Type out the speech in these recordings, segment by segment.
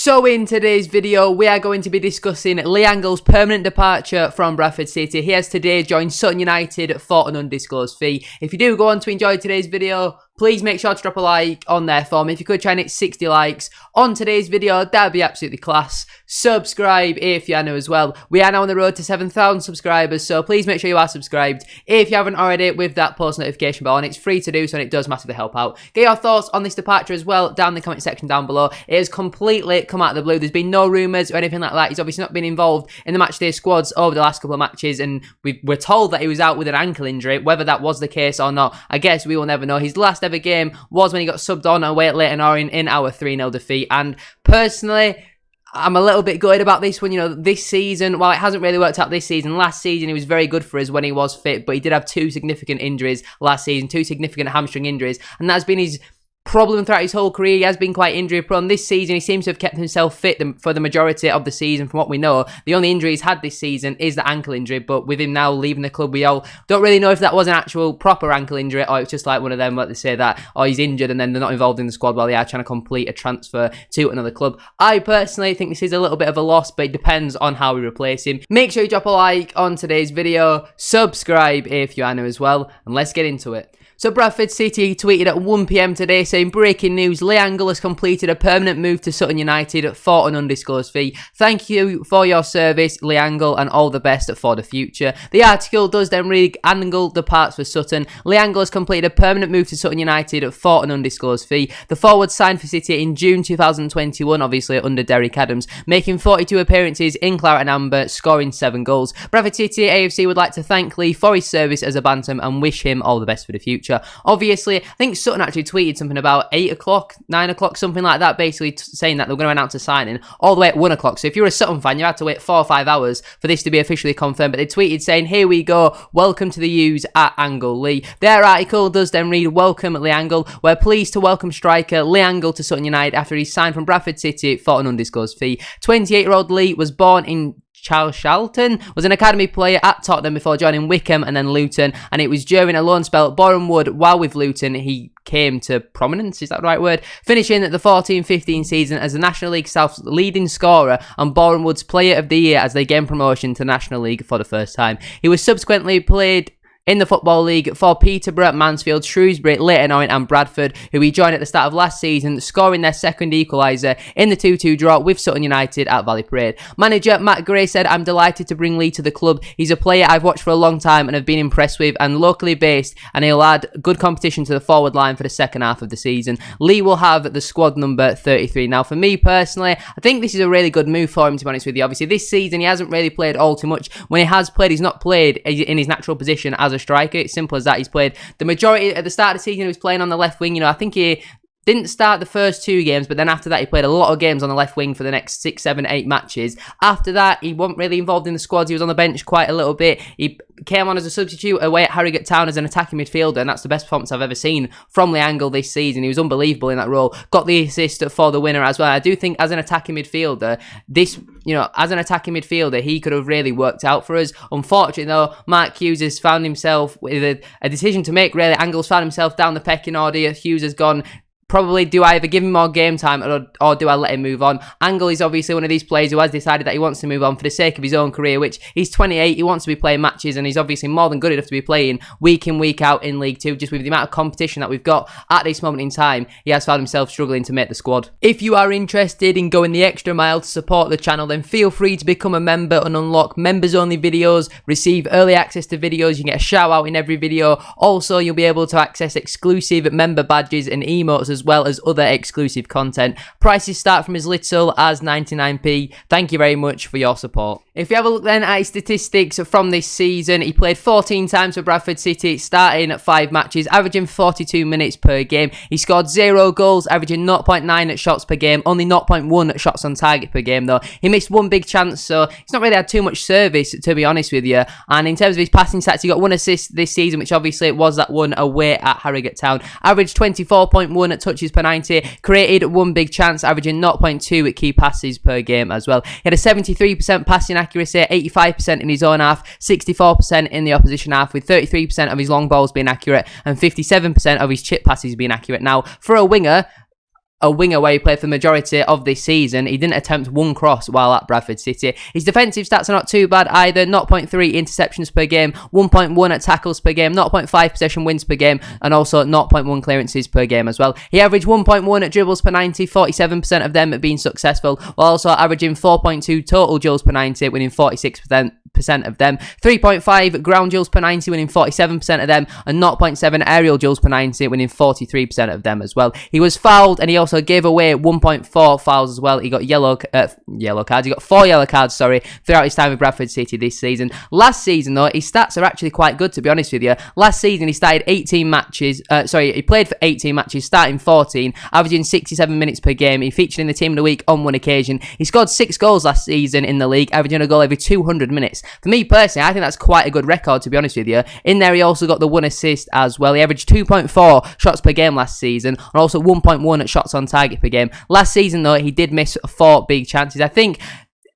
So in today's video, we are going to be discussing Lee Angol's permanent departure from Bradford City. He has today joined Sutton United for an undisclosed fee. If you do go on to enjoy today's video, please make sure to drop a like on there for me. If you could try and hit 60 likes on today's video, that'd be absolutely class. Subscribe if you are new as well. We are now on the road to 7,000 subscribers, so please make sure you are subscribed. If you haven't already, with that post notification bell on, it's free to do so and it does massively help out. Get your thoughts on this departure as well down in the comment section down below. It has completely come out of the blue. There's been no rumours or anything like that. He's obviously not been involved in the matchday squads over the last couple of matches, and we were told that he was out with an ankle injury. Whether that was the case or not, I guess we will never know. His last ever game was when he got subbed on away at Leighton Orient in our 3-0 defeat, and personally, I'm a little bit gutted about this one. You know, this season, while it hasn't really worked out this season, last season he was very good for us when he was fit, but he did have two significant injuries last season, two significant hamstring injuries, and that's been his problem throughout his whole career. He has been quite injury prone. This season he seems to have kept himself fit for the majority of the season. From what we know, the only injury he's had this season is the ankle injury, but with him now leaving the club, we all don't really know if that was an actual proper ankle injury or it's just like one of them where they say that, oh, he's injured and then they're not involved in the squad while they are trying to complete a transfer to another club. I personally think this is a little bit of a loss, but it depends on how we replace him. Make sure you drop a like on today's video, subscribe if you are new as well, and let's get into it. So Bradford City tweeted at 1 PM today saying, breaking news, Lee Angol has completed a permanent move to Sutton United for an undisclosed fee. Thank you for your service, Lee Angol, and all the best for the future. The article does then read, Angol departs for Sutton. Lee Angol has completed a permanent move to Sutton United for an undisclosed fee. The forward signed for City in June 2021, obviously under Derek Adams, making 42 appearances in claret and amber, scoring 7 goals. Bradford City AFC would like to thank Lee for his service as a bantam and wish him all the best for the future. Obviously, I think Sutton actually tweeted something about 8 o'clock, 9 o'clock, something like that, basically saying that they were going to announce a signing all the way at 1 o'clock. So if you're a Sutton fan, you had to wait 4 or 5 hours for this to be officially confirmed. But they tweeted saying, here we go, welcome to the U's at Angol Lee. Their article does then read, welcome Lee Angol. We're pleased to welcome striker Lee Angol to Sutton United after he signed from Bradford City for an undisclosed fee. 28-year-old Lee was born in Sutton, was an academy player at Tottenham before joining Wycombe and then Luton, and it was during a loan spell at Boreham Wood while with Luton he came to prominence, is that the right word? Finishing the 14-15 season as the National League South's leading scorer and Boreham Wood's Player of the Year as they gained promotion to the National League for the first time. He was subsequently played in the Football League for Peterborough, Mansfield, Shrewsbury, Leighton Orient and Bradford, who he joined at the start of last season, scoring their second equaliser in the 2-2 draw with Sutton United at Valley Parade. Manager Matt Gray said, I'm delighted to bring Lee to the club. He's a player I've watched for a long time and have been impressed with, and locally based, and he'll add good competition to the forward line for the second half of the season. Lee will have the squad number 33. Now, for me personally, I think this is a really good move for him, to be honest with you. Obviously, this season he hasn't really played all too much. When he has played, he's not played in his natural position as a striker. It's simple as that. He's played the majority at the start of the season. He was playing on the left wing. You know, I think he didn't start the first 2 games, but then after that he played a lot of games on the left wing for the next 6, 7, 8 matches. After that, he wasn't really involved in the squads. He was on the bench quite a little bit. He came on as a substitute away at Harrogate Town as an attacking midfielder, and that's the best performance I've ever seen from Lee Angol this season. He was unbelievable in that role. Got the assist for the winner as well. I do think as an attacking midfielder, he could have really worked out for us. Unfortunately though, Mark Hughes has found himself with a decision to make, really. Angol's found himself down the pecking order. Hughes has gone, probably do I either give him more game time or do I let him move on? Angol is obviously one of these players who has decided that he wants to move on for the sake of his own career, which he's 28, he wants to be playing matches, and he's obviously more than good enough to be playing week in, week out in League 2. Just with the amount of competition that we've got at this moment in time, he has found himself struggling to make the squad. If you are interested in going the extra mile to support the channel, then feel free to become a member and unlock members only videos, receive early access to videos, you get a shout out in every video. Also, you'll be able to access exclusive member badges and emotes as well as other exclusive content. Prices start from as little as 99p. Thank you very much for your support. If you have a look then at his statistics from this season, he played 14 times for Bradford City, starting at 5 matches, averaging 42 minutes per game. He scored 0 goals, averaging 0.9 shots per game, only 0.1 shots on target per game though. He missed 1 big chance, so he's not really had too much service, to be honest with you. And in terms of his passing stats, he got 1 assist this season, which obviously it was that one away at Harrogate Town. Averaged 24.1 touches per 90, created 1 big chance, averaging 0.2 key passes per game as well. He had a 73% passing accuracy, 85% in his own half, 64% in the opposition half, with 33% of his long balls being accurate and 57% of his chip passes being accurate. Now, for a winger, a winger where he played for the majority of this season. He didn't attempt one cross while at Bradford City. His defensive stats are not too bad either. 0.3 interceptions per game, 1.1 at tackles per game, 0.5 possession wins per game, and also 0.1 clearances per game as well. He averaged 1.1 at dribbles per 90, 47% of them being successful, while also averaging 4.2 total duels per 90, winning 46% of them, 3.5 ground duels per 90, winning 47% of them, and 0.7 aerial duels per 90, winning 43% of them as well. He was fouled, and he also gave away 1.4 fouls as well. He got yellow cards. He got 4 yellow cards, throughout his time with Bradford City this season. Last season, though, his stats are actually quite good, to be honest with you. Last season, he started 18 matches. He played for 18 matches, starting 14, averaging 67 minutes per game. He featured in the Team of the Week on one occasion. He scored 6 goals last season in the league, averaging a goal every 200 minutes. For me personally, I think that's quite a good record, to be honest with you. In there, he also got the 1 assist as well. He averaged 2.4 shots per game last season, and also 1.1 at shots on target per game. Last season, though, he did miss 4 big chances. I think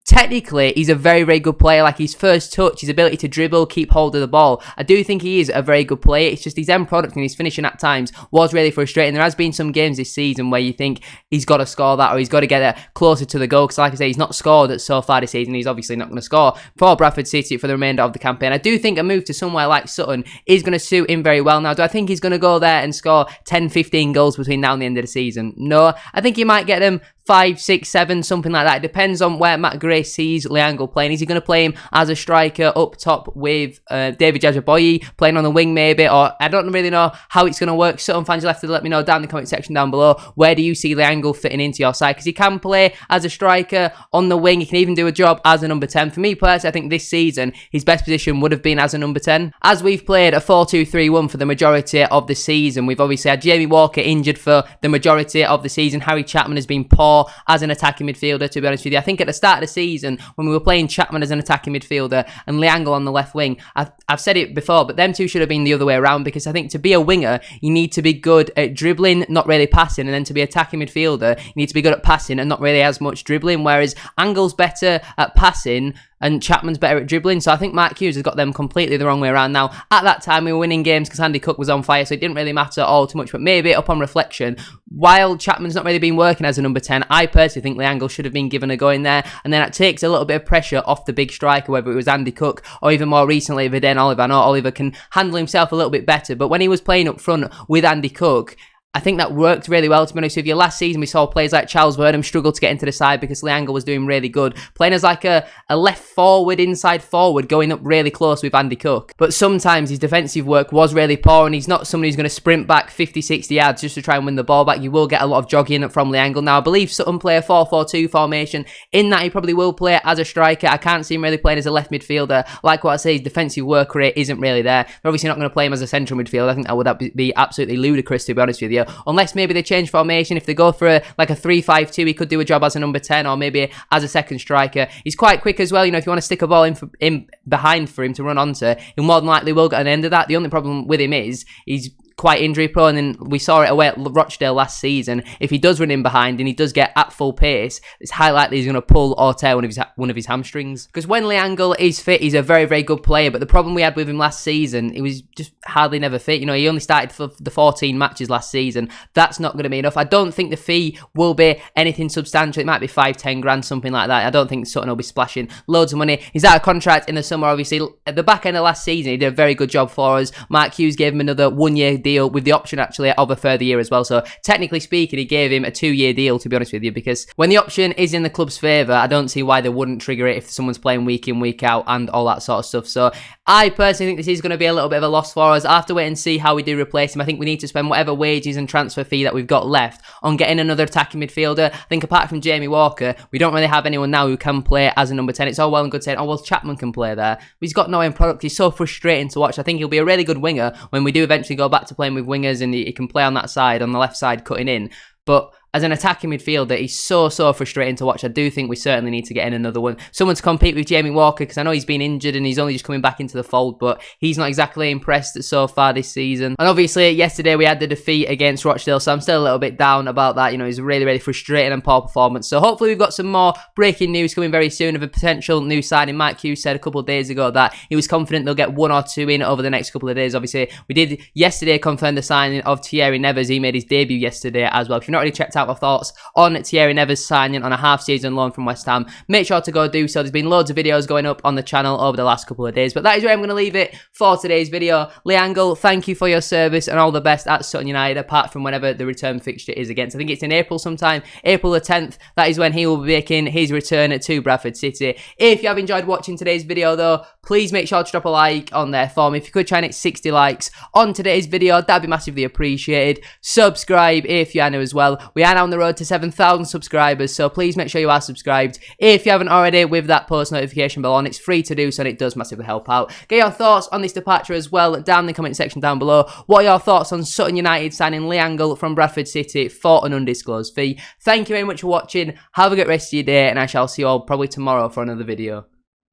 technically, he's a very, very good player. Like, his first touch, his ability to dribble, keep hold of the ball, I do think he is a very good player. It's just his end product and his finishing at times was really frustrating. There has been some games this season where you think he's got to score that, or he's got to get it closer to the goal, because like I say, he's not scored so far this season. He's obviously not going to score for Bradford City for the remainder of the campaign. I do think a move to somewhere like Sutton is going to suit him very well. Now, do I think he's going to go there and score 10, 15 goals between now and the end of the season? No. I think he might get them 5, 6, 7, something like that. It depends on where Matt Gray sees Lee Angol playing. Is he going to play him as a striker up top with David Jajaboyi playing on the wing maybe? Or I don't really know how it's going to work. Sutton fans, you'll have to let me know down in the comment section down below. Where do you see Lee Angol fitting into your side? Because he can play as a striker on the wing. He can even do a job as a number 10. For me personally, I think this season his best position would have been as a number 10. As we've played a 4-2-3-1 for the majority of the season, we've obviously had Jamie Walker injured for the majority of the season. Harry Chapman has been poor as an attacking midfielder, to be honest with you. I think at the start of the season, when we were playing Chapman as an attacking midfielder and Lee Angol on the left wing, I've said it before, but them two should have been the other way around, because I think to be a winger, you need to be good at dribbling, not really passing, and then to be attacking midfielder, you need to be good at passing and not really as much dribbling, whereas Angol's better at passing and Chapman's better at dribbling. So I think Mark Hughes has got them completely the wrong way around. Now, at that time, we were winning games because Andy Cook was on fire, so it didn't really matter all too much. But maybe upon reflection, while Chapman's not really been working as a number 10, I personally think Lee Angol should have been given a go in there. And then that takes a little bit of pressure off the big striker, whether it was Andy Cook or even more recently Viden Oliver. I know Oliver can handle himself a little bit better, but when he was playing up front with Andy Cook, I think that worked really well, to be honest with you. Last season, we saw players like Charles Burnham struggle to get into the side because Lee Angol was doing really good, playing as like a left forward, inside forward, going up really close with Andy Cook. But sometimes his defensive work was really poor, and he's not somebody who's going to sprint back 50, 60 yards just to try and win the ball back. You will get a lot of jogging from Lee Angol. Now, I believe Sutton play a 4-4-2 formation. In that, he probably will play as a striker. I can't see him really playing as a left midfielder. Like what I say, his defensive work rate isn't really there. They're obviously not going to play him as a central midfielder. I think that would be absolutely ludicrous, to be honest with you. Unless maybe they change formation. If they go for a 3-5-2, he could do a job as a number 10 or maybe as a second striker. He's quite quick as well. You know, if you want to stick a ball in behind for him to run onto, he more than likely will get an end of that. The only problem with him is he's quite injury prone, and we saw it away at Rochdale last season. If he does run in behind and he does get at full pace, it's highly likely he's going to pull or tear one of his hamstrings. Because when Lee Angol is fit, he's a very, very good player, but the problem we had with him last season, he was just hardly never fit. You know, he only started for the 14 matches last season. That's not going to be enough. I don't think the fee will be anything substantial. It might be 5-10 grand, something like that. I don't think Sutton will be splashing loads of money. He's out of contract in the summer, obviously. At the back end of last season, he did a very good job for us. Mark Hughes gave him another 1-year deal with the option actually of a further year as well. So technically speaking, he gave him a 2-year deal, to be honest with you, because when the option is in the club's favour, I don't see why they wouldn't trigger it if someone's playing week in, week out and all that sort of stuff. So I personally think this is going to be a little bit of a loss for us. I have to wait and see how we do replace him. I think we need to spend whatever wages and transfer fee that we've got left on getting another attacking midfielder. I think apart from Jamie Walker, we don't really have anyone now who can play as a number 10. It's all well and good saying, oh well, Chapman can play there, but he's got no end product. He's so frustrating to watch. I think he'll be a really good winger when we do eventually go back to playing with wingers, and he can play on that side, on the left side, cutting in. But as an attacking midfielder, he's so frustrating to watch. I do think we certainly need to get in another one. Someone to compete with Jamie Walker, because I know he's been injured and he's only just coming back into the fold, but he's not exactly impressed so far this season. And obviously, yesterday we had the defeat against Rochdale, so I'm still a little bit down about that. You know, it's a really, really frustrating and poor performance. So hopefully we've got some more breaking news coming very soon of a potential new signing. Mike Hughes said a couple of days ago that he was confident they'll get 1 or 2 in over the next couple of days. Obviously, we did yesterday confirm the signing of Thierry Nevers. He made his debut yesterday as well. If you've not already checked out shout my thoughts on Thierry Nevers signing on a half-season loan from West Ham, make sure to go do so. There's been loads of videos going up on the channel over the last couple of days, but that is where I'm going to leave it for today's video. Lee Angol, thank you for your service and all the best at Sutton United, apart from whenever the return fixture is against. I think it's in April sometime, April the 10th. That is when he will be making his return to Bradford City. If you have enjoyed watching today's video though, please make sure to drop a like on there for me. If you could try and hit 60 likes on today's video, that'd be massively appreciated. Subscribe if you are new as well. We are now on the road to 7,000 subscribers, so please make sure you are subscribed if you haven't already, with that post notification bell on. It's free to do so and it does massively help out. Get your thoughts on this departure as well down in the comment section down below. What are your thoughts on Sutton United signing Lee Angol from Bradford City for an undisclosed fee? Thank you very much for watching. Have a good rest of your day and I shall see you all probably tomorrow for another video.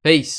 Peace.